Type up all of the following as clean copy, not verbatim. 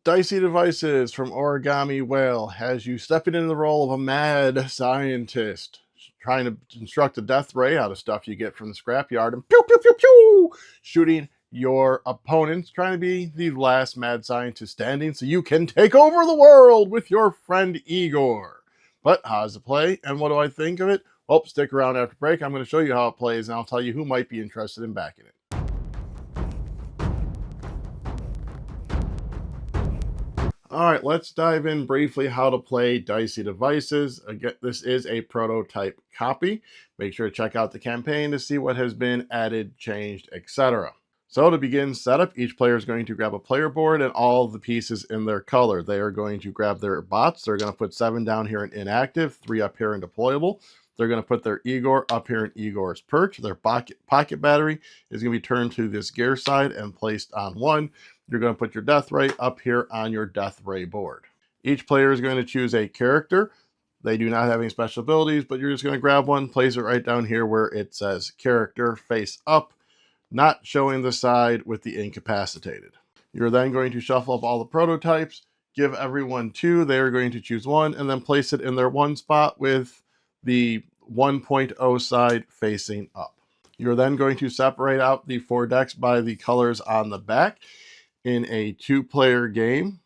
Dicey Devices from Origami Whale has you stepping into the role of a mad scientist trying to construct a death ray out of stuff you get from the scrapyard and pew pew pew pew shooting your opponents, trying to be the last mad scientist standing so you can take over the world with your friend Igor. But how does it play and what do I think of it? Well, stick around after break. I'm going to show you how it plays and I'll tell you who might be interested in backing it. All right, let's dive in briefly how to play Dicey Devices. Again, this is a prototype copy. Make sure to check out the campaign to see what has been added, changed, etc. So to begin setup, each player is going to grab a player board and all the pieces in their color. They are going to grab their bots. They're going to put 7 down here in inactive, 3 up here in deployable. They're going to put their Igor up here in Igor's perch. Their pocket battery is going to be turned to this gear side and placed on 1. You're going to put your death ray up here on your death ray board. Each player is going to choose a character. They do not have any special abilities, but you're just going to grab one, place it right down here where it says character face up, not showing the side with the incapacitated. You're then going to shuffle up all the prototypes, give everyone 2. They are going to choose 1 and then place it in their 1 spot with the 1.0 side facing up. You're then going to separate out the 4 decks by the colors on the back. In a 2-player game,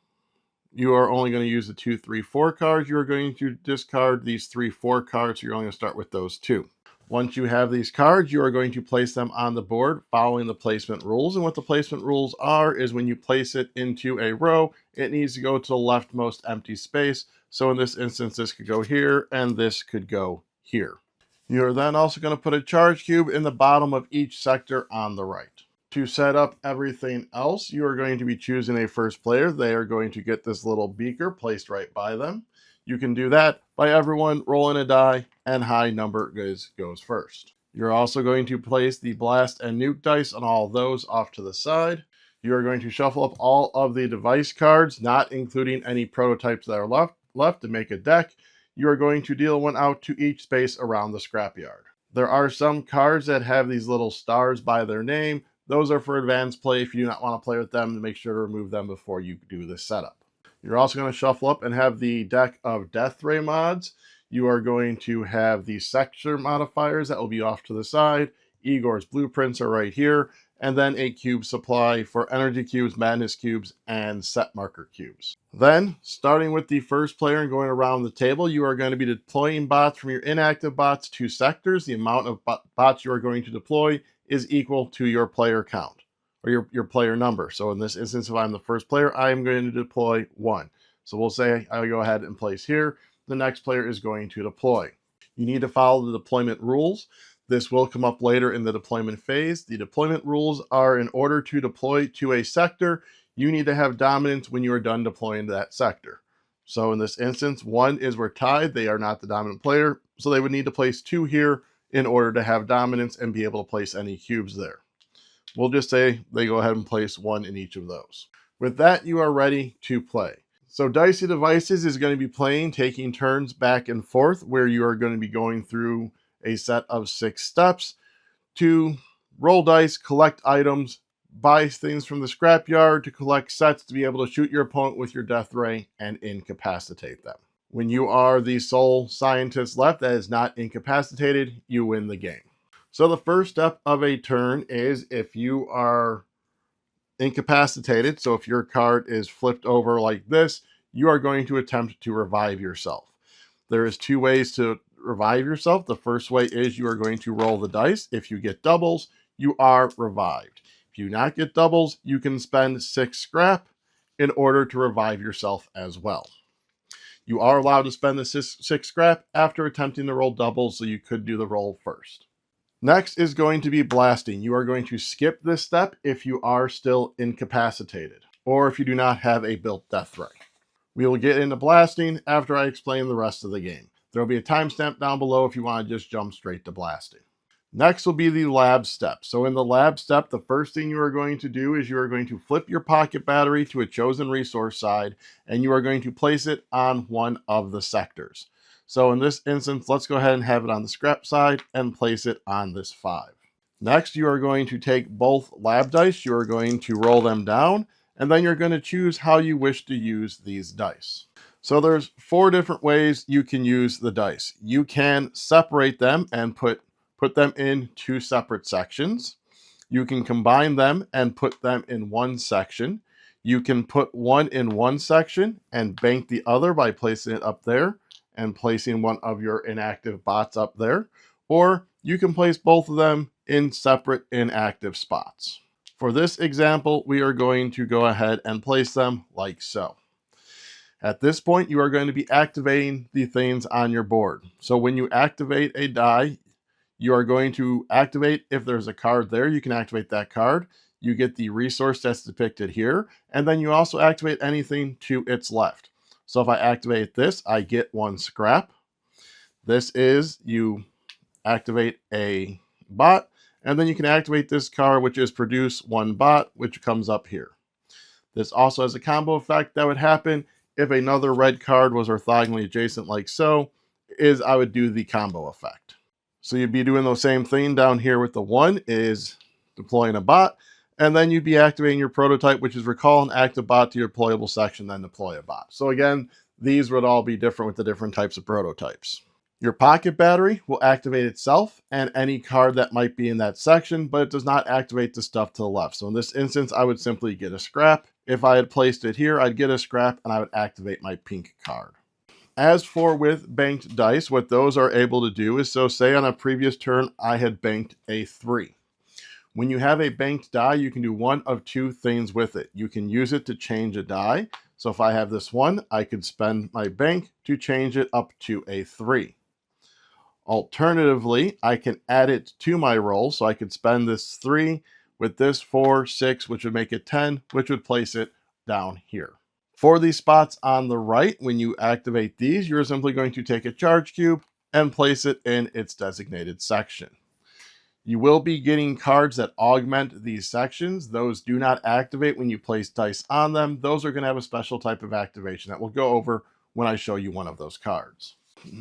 you are only going to use the 2, 3, 4 cards. You are going to discard these 3, 4 cards. So you're only going to start with those 2. Once you have these cards, you are going to place them on the board following the placement rules. And what the placement rules are is when you place it into a row, it needs to go to the leftmost empty space. So in this instance, this could go here and this could go here. You're then also going to put a charge cube in the bottom of each sector on the right. To set up everything else, you are going to be choosing a first player. They are going to get this little beaker placed right by them. You can do that by everyone rolling a die and high number goes first. You're also going to place the blast and nuke dice on all those off to the side. You are going to shuffle up all of the device cards, not including any prototypes that are left to make a deck. You are going to deal 1 out to each space around the scrapyard. There are some cards that have these little stars by their name. Those are for advanced play. If you do not want to play with them, make sure to remove them before you do this setup. You're also going to shuffle up and have the deck of death ray mods. You are going to have the sector modifiers that will be off to the side. Igor's blueprints are right here. And then a cube supply for energy cubes, madness cubes, and set marker cubes. Then, starting with the first player and going around the table, you are going to be deploying bots from your inactive bots to sectors. The amount of bots you are going to deploy is equal to your player count, or your player number. So in this instance, if I'm the first player, I am going to deploy 1. So we'll say I'll go ahead and place here. The next player is going to deploy. You need to follow the deployment rules. This will come up later in the deployment phase. The deployment rules are in order to deploy to a sector, you need to have dominance when you are done deploying to that sector. So in this instance, 1 is we're tied. They are not the dominant player. So they would need to place 2 here in order to have dominance and be able to place any cubes there. We'll just say they go ahead and place 1 in each of those. With that, you are ready to play. So Dicey Devices is going to be playing, taking turns back and forth, where you are going to be going through a set of 6 steps to roll dice, collect items, buy things from the scrapyard, to collect sets to be able to shoot your opponent with your death ray and incapacitate them. When you are the sole scientist left that is not incapacitated, you win the game. So the first step of a turn is if you are incapacitated, so if your card is flipped over like this, you are going to attempt to revive yourself. There is 2 ways to revive yourself. The first way is you are going to roll the dice. If you get doubles, you are revived. If you do not get doubles, you can spend 6 scrap in order to revive yourself as well. You are allowed to spend the 6 scrap after attempting to roll doubles, so you could do the roll first. Next is going to be blasting. You are going to skip this step if you are still incapacitated, or if you do not have a built death ray. We will get into blasting after I explain the rest of the game. There will be a timestamp down below if you want to just jump straight to blasting. Next will be the lab step. So in the lab step, the first thing you are going to do is you are going to flip your pocket battery to a chosen resource side, and you are going to place it on one of the sectors. So in this instance, let's go ahead and have it on the scrap side and place it on this 5. Next, you are going to take both lab dice. You are going to roll them down and then you're going to choose how you wish to use these dice. So there's 4 different ways you can use the dice. You can separate them and put them in 2 separate sections. You can combine them and put them in one section. You can put one in one section and bank the other by placing it up there and placing one of your inactive bots up there. Or you can place both of them in separate inactive spots. For this example, we are going to go ahead and place them like so. At this point, you are going to be activating the things on your board. So when you activate a die, you are going to activate, if there's a card there, you can activate that card. You get the resource that's depicted here, and then you also activate anything to its left. So if I activate this, I get 1 scrap. This is, you activate a bot, and then you can activate this card, which is produce 1 bot, which comes up here. This also has a combo effect that would happen if another red card was orthogonally adjacent like so, is I would do the combo effect. So you'd be doing the same thing down here with the 1 is deploying a bot, and then you'd be activating your prototype, which is recall an active bot to your deployable section, then deploy a bot. So again, these would all be different with the different types of prototypes. Your pocket battery will activate itself and any card that might be in that section, but it does not activate the stuff to the left. So in this instance, I would simply get a scrap. If I had placed it here, I'd get a scrap and I would activate my pink card. As for with banked dice, what those are able to do is, so say on a previous turn, I had banked a 3. When you have a banked die, you can do one of 2 things with it. You can use it to change a die. So if I have this 1, I could spend my bank to change it up to a 3. Alternatively, I can add it to my roll. So I could spend this 3 with this 4, 6, which would make it 10, which would place it down here. For these spots on the right, when you activate these, you're simply going to take a charge cube and place it in its designated section. You will be getting cards that augment these sections. Those do not activate when you place dice on them. Those are going to have a special type of activation that we'll go over when I show you one of those cards.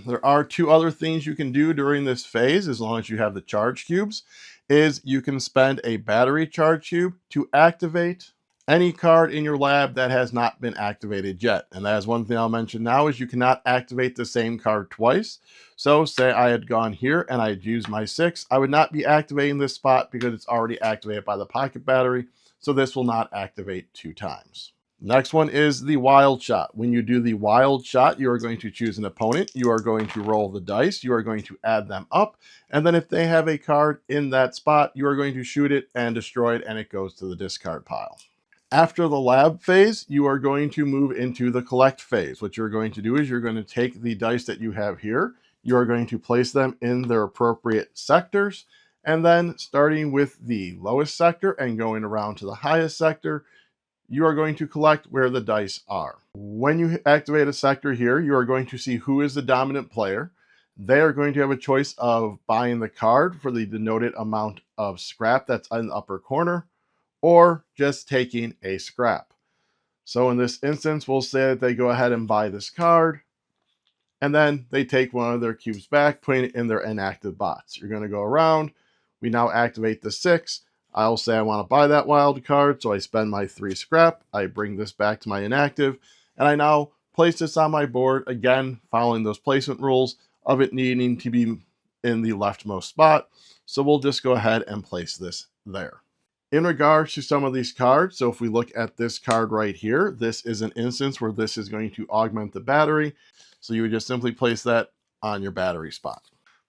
There are 2 other things you can do during this phase, as long as you have the charge cubes, is you can spend a battery charge cube to activate any card in your lab that has not been activated yet. And that is one thing I'll mention now, is you cannot activate the same card twice. So say I had gone here and I had used my 6, I would not be activating this spot because it's already activated by the pocket battery. So this will not activate 2 times. Next one is the wild shot. When you do the wild shot, you are going to choose an opponent. You are going to roll the dice. You are going to add them up. And then if they have a card in that spot, you are going to shoot it and destroy it, and it goes to the discard pile. After the lab phase, you are going to move into the collect phase. What you're going to do is you're going to take the dice that you have here. You are going to place them in their appropriate sectors. And then starting with the lowest sector and going around to the highest sector, you are going to collect where the dice are. When you activate a sector here, you are going to see who is the dominant player. They are going to have a choice of buying the card for the denoted amount of scrap that's in the upper corner, or just taking a scrap. So in this instance, we'll say that they go ahead and buy this card, and then they take one of their cubes back, putting it in their inactive bots. You're going to go around. We now activate the 6. I'll say I want to buy that wild card, so I spend my 3 scrap. I bring this back to my inactive, and I now place this on my board, again, following those placement rules of it needing to be in the leftmost spot. So we'll just go ahead and place this there. In regards to some of these cards, so if we look at this card right here, this is an instance where this is going to augment the battery. So you would just simply place that on your battery spot.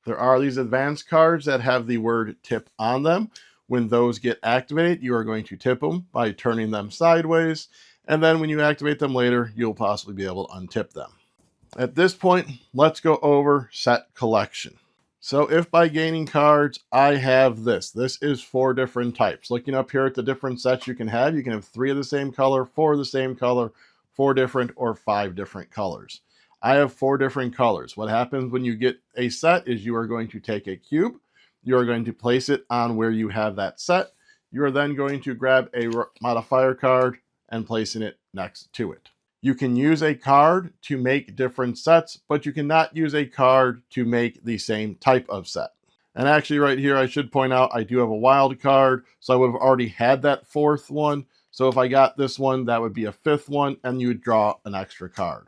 There are these advanced cards that have the word tip on them. When those get activated, you are going to tip them by turning them sideways. And then when you activate them later, you'll possibly be able to untip them. At this point, let's go over set collection. So if by gaining cards, I have this. This is 4 different types. Looking up here at the different sets you can have 3 of the same color, 4 of the same color, 4 different, or 5 different colors. I have 4 different colors. What happens when you get a set is you are going to take a cube. You are going to place it on where you have that set. You are then going to grab a modifier card and placing it next to it. You can use a card to make different sets, but you cannot use a card to make the same type of set. And actually right here, I should point out, I do have a wild card, so I would have already had that 4th one. So if I got this one, that would be a 5th one, and you would draw an extra card.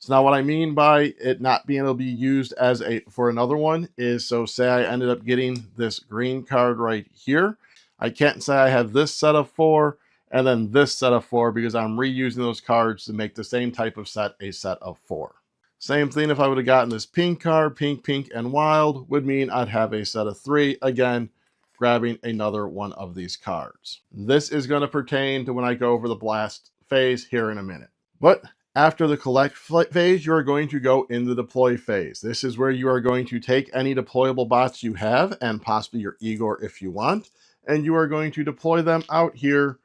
So now what I mean by it not being able to be used as for another one is, so say I ended up getting this green card right here. I can't say I have this set of 4 and then this set of 4, because I'm reusing those cards to make the same type of set a set of 4. Same thing if I would have gotten this pink card, pink, and wild would mean I'd have a set of 3, again, grabbing another one of these cards. This is going to pertain to when I go over the blast phase here in a minute. But after the collect phase, you are going to go in the deploy phase. This is where you are going to take any deployable bots you have, and possibly your Igor if you want, and you are going to deploy them out here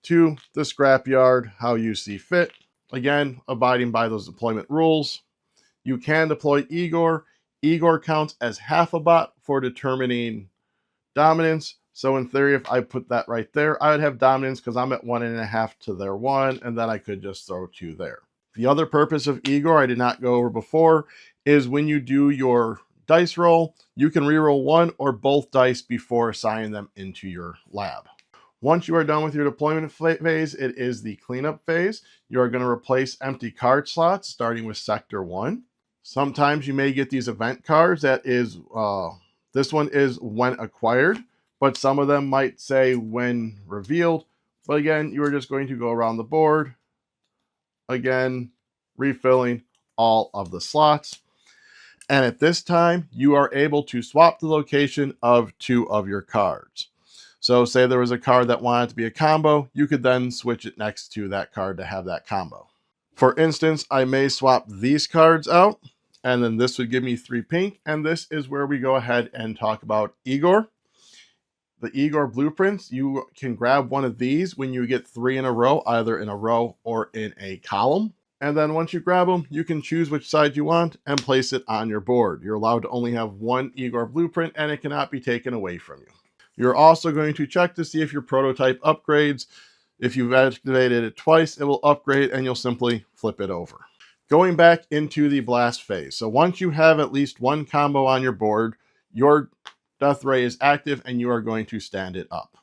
to the scrapyard how you see fit. Again, abiding by those deployment rules. You can deploy Igor. Igor counts as half a bot for determining dominance. So in theory, if I put that right there, I would have dominance because I'm at 1.5 to their 1, and then I could just throw 2 there. The other purpose of Igor I did not go over before is when you do your dice roll, you can reroll 1 or both dice before assigning them into your lab. Once you are done with your deployment phase, it is the cleanup phase. You are going to replace empty card slots, starting with Sector 1. Sometimes you may get these event cards. That is, this one is when acquired, but some of them might say when revealed. But again, you are just going to go around the board, again, refilling all of the slots. And at this time, you are able to swap the location of 2 of your cards. So say there was a card that wanted to be a combo, you could then switch it next to that card to have that combo. For instance, I may swap these cards out, and then this would give me 3 pink, and this is where we go ahead and talk about Igor. The Igor blueprints, you can grab one of these when you get 3 in a row, either in a row or in a column. And then once you grab them, you can choose which side you want and place it on your board. You're allowed to only have 1 Igor blueprint, and it cannot be taken away from you. You're also going to check to see if your prototype upgrades. If you've activated it twice, it will upgrade and you'll simply flip it over. Going back into the blast phase. So once you have at least 1 combo on your board, your death ray is active and you are going to stand it up.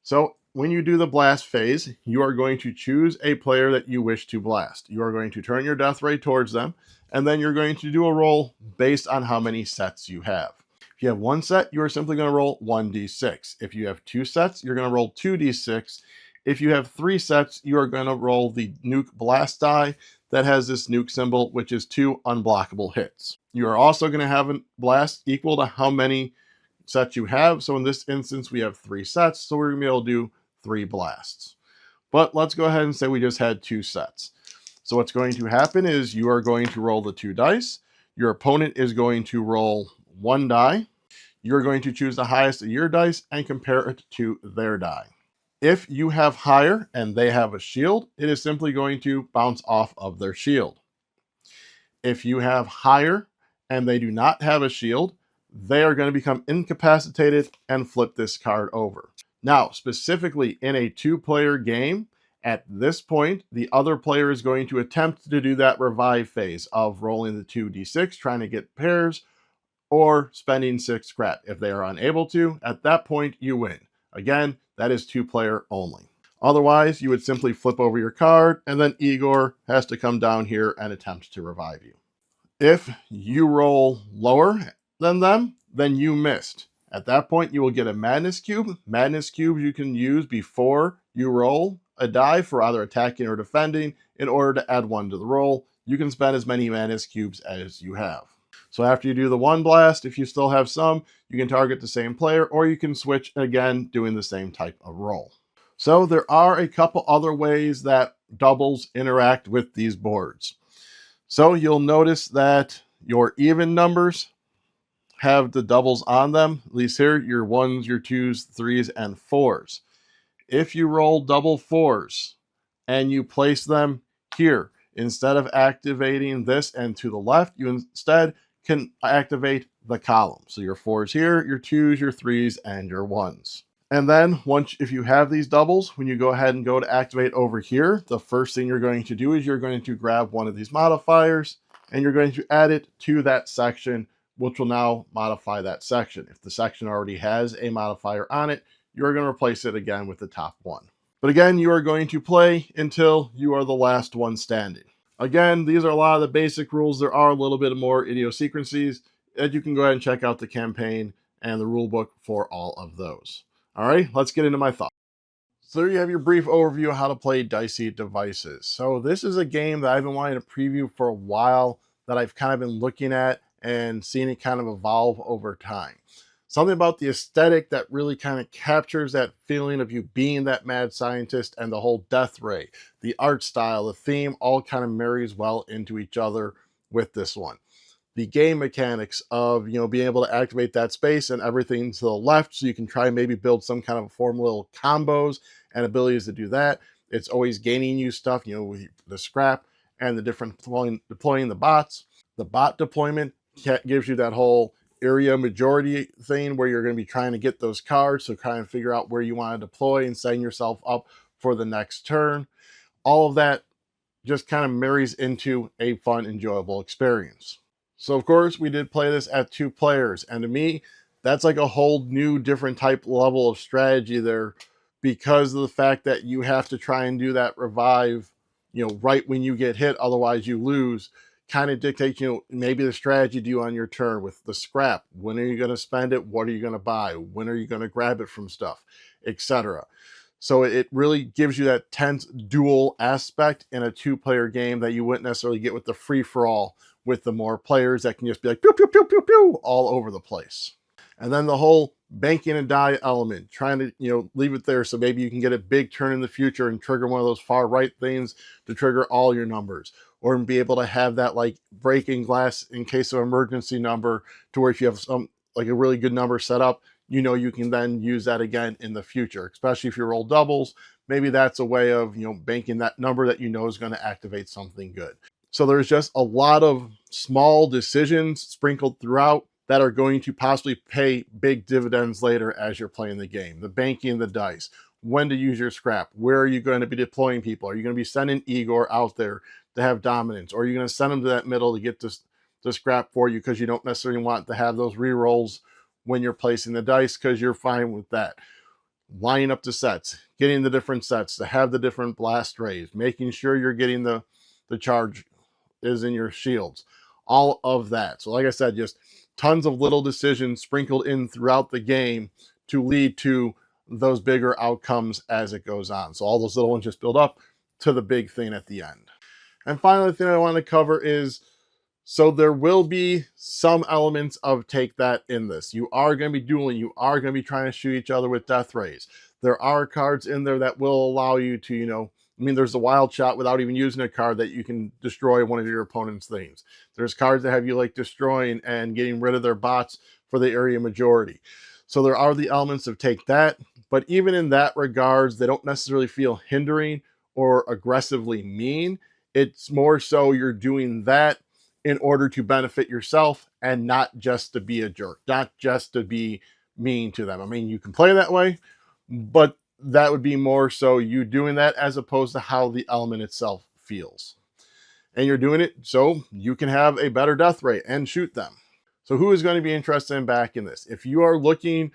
So when you do the blast phase, you are going to choose a player that you wish to blast. You are going to turn your death ray towards them, and then you're going to do a roll based on how many sets you have. If you have 1 set, you are simply going to roll 1d6. If you have 2 sets, you're going to roll 2d6. If you have 3 sets, you are going to roll the nuke blast die that has this nuke symbol, which is 2 unblockable hits. You are also going to have a blast equal to how many sets you have. So in this instance, we have 3 sets, so we're going to be able to do 3 blasts. But let's go ahead and say we just had 2 sets. So what's going to happen is you are going to roll the 2 dice. Your opponent is going to roll 1 die. You're going to choose the highest of your dice and compare it to their die. If you have higher and they have a shield, it is simply going to bounce off of their shield. If you have higher and they do not have a shield, they are going to become incapacitated and flip this card over. Now, specifically in a 2-player game, at this point, the other player is going to attempt to do that revive phase of rolling the 2d6, trying to get pairs, or spending 6 scrap. If they are unable to, at that point, you win. Again, that is 2-player only. Otherwise, you would simply flip over your card, and then Igor has to come down here and attempt to revive you. If you roll lower than them, then you missed. At that point, you will get a Madness Cube. Madness Cubes you can use before you roll a die for either attacking or defending in order to add 1 to the roll. You can spend as many Madness Cubes as you have. So after you do the 1 blast, if you still have some, you can target the same player, or you can switch again, doing the same type of roll. So there are a couple other ways that doubles interact with these boards. So you'll notice that your even numbers have the doubles on them. At least here, your 1s, your 2s, 3s, and 4s. If you roll double 4s and you place them here, instead of activating this and to the left, you instead can activate the column. So your 4s here, your 2s, your 3s, and your 1s. And then if you have these doubles, when you go ahead and go to activate over here, the first thing you're going to do is you're going to grab one of these modifiers and you're going to add it to that section, which will now modify that section. If the section already has a modifier on it, you're going to replace it again with the top one. But again, you are going to play until you are the last one standing. Again, these are a lot of the basic rules. There are a little bit more idiosyncrasies, and you can go ahead and check out the campaign and the rule book for all of those. All right, let's get into my thoughts. So there you have your brief overview of how to play Dicey Devices. So this is a game that I've been wanting to preview for a while, that I've kind of been looking at and seeing it kind of evolve over time. Something about the aesthetic that really kind of captures that feeling of you being that mad scientist, and the whole death ray, the art style, the theme, all kind of marries well into each other with this one. The game mechanics of, being able to activate that space and everything to the left, so you can try and maybe build some kind of form little combos and abilities to do that. It's always gaining you stuff, with the scrap and the different deploying the bots. The bot deployment gives you that whole area majority thing where you're going to be trying to get those cards, so try and figure out where you want to deploy and setting yourself up for the next turn. All of that just kind of marries into a fun, enjoyable experience. So of course we did play this at 2 players, and to me that's like a whole new different type level of strategy there, because of the fact that you have to try and do that revive right when you get hit, otherwise you lose. Kind of dictates maybe the strategy do on your turn with the scrap. When are you going to spend it? What are you going to buy? When are you going to grab it from stuff, etc. So it really gives you that tense dual aspect in a 2-player game that you wouldn't necessarily get with the free-for-all, with the more players that can just be like pew pew pew pew pew all over the place. And then the whole banking and die element, trying to leave it there so maybe you can get a big turn in the future and trigger one of those far right things to trigger all your numbers, or be able to have that like breaking glass in case of emergency number, to where if you have some like a really good number set up, you can then use that again in the future, especially if you roll doubles. Maybe that's a way of banking that number that is going to activate something good. So there's just a lot of small decisions sprinkled throughout that are going to possibly pay big dividends later as you're playing the game. The banking the dice, when to use your scrap, where are you going to be deploying people? Are you going to be sending Igor out there to have dominance, or are you going to send him to that middle to get the scrap for you, because you don't necessarily want to have those re-rolls when you're placing the dice, because you're fine with that. Lining up the sets, getting the different sets to have the different blast rays, making sure you're getting the charge is in your shields, all of that. So like I said, just tons of little decisions sprinkled in throughout the game to lead to those bigger outcomes as it goes on. So all those little ones just build up to the big thing at the end. And finally, the thing I want to cover is, so there will be some elements of take that in this. You are going to be dueling. You are going to be trying to shoot each other with death rays. There are cards in there that will allow you to, there's the wild shot without even using a card that you can destroy one of your opponent's things. There's cards that have you like destroying and getting rid of their bots for the area majority. So there are the elements of take that, but even in that regards, they don't necessarily feel hindering or aggressively mean. It's more so you're doing that in order to benefit yourself and not just to be a jerk, not just to be mean to them. You can play that way, but that would be more so you doing that as opposed to how the element itself feels. And you're doing it so you can have a better death rate and shoot them. So who is going to be interested in backing this? If you are looking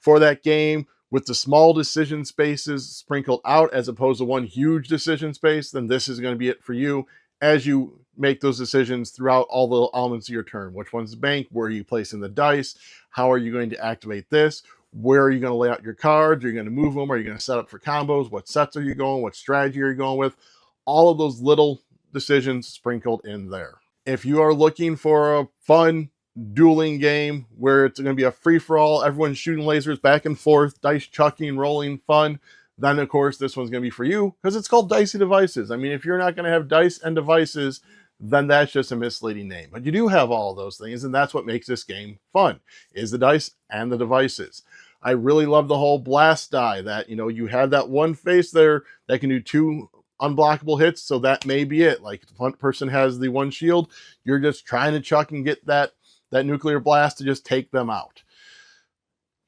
for that game with the small decision spaces sprinkled out as opposed to one huge decision space, then this is going to be it for you as you make those decisions throughout all the elements of your turn. Which one's the bank? Where are you placing the dice? How are you going to activate this? Where are you going to lay out your cards? Are you going to move them? Are you going to set up for combos? What sets are you going? What strategy are you going with? All of those little decisions sprinkled in there. If you are looking for a fun dueling game where it's going to be a free-for-all, everyone's shooting lasers back and forth, dice chucking, rolling fun, then of course this one's going to be for you, because it's called Dicey Devices. If you're not going to have dice and devices, then that's just a misleading name. But you do have all of those things, and that's what makes this game fun, is the dice and the devices. I really love the whole blast die that, you have that one face there that can do 2 unblockable hits, so that may be it. Like, the front person has the 1 shield, you're just trying to chuck and get that nuclear blast to just take them out.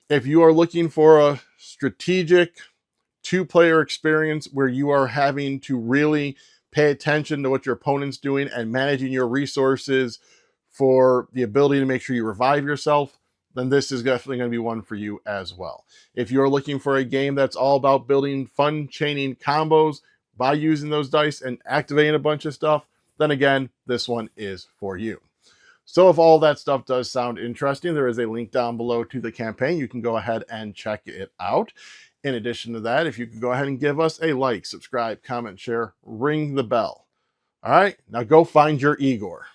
If you are looking for a strategic 2-player experience where you are having to really pay attention to what your opponent's doing and managing your resources for the ability to make sure you revive yourself, then this is definitely going to be one for you as well. If you're looking for a game that's all about building fun chaining combos by using those dice and activating a bunch of stuff, then again, this one is for you. So if all that stuff does sound interesting, there is a link down below to the campaign. You can go ahead and check it out. In addition to that, if you could go ahead and give us a like, subscribe, comment, share, ring the bell. All right, now go find your Igor.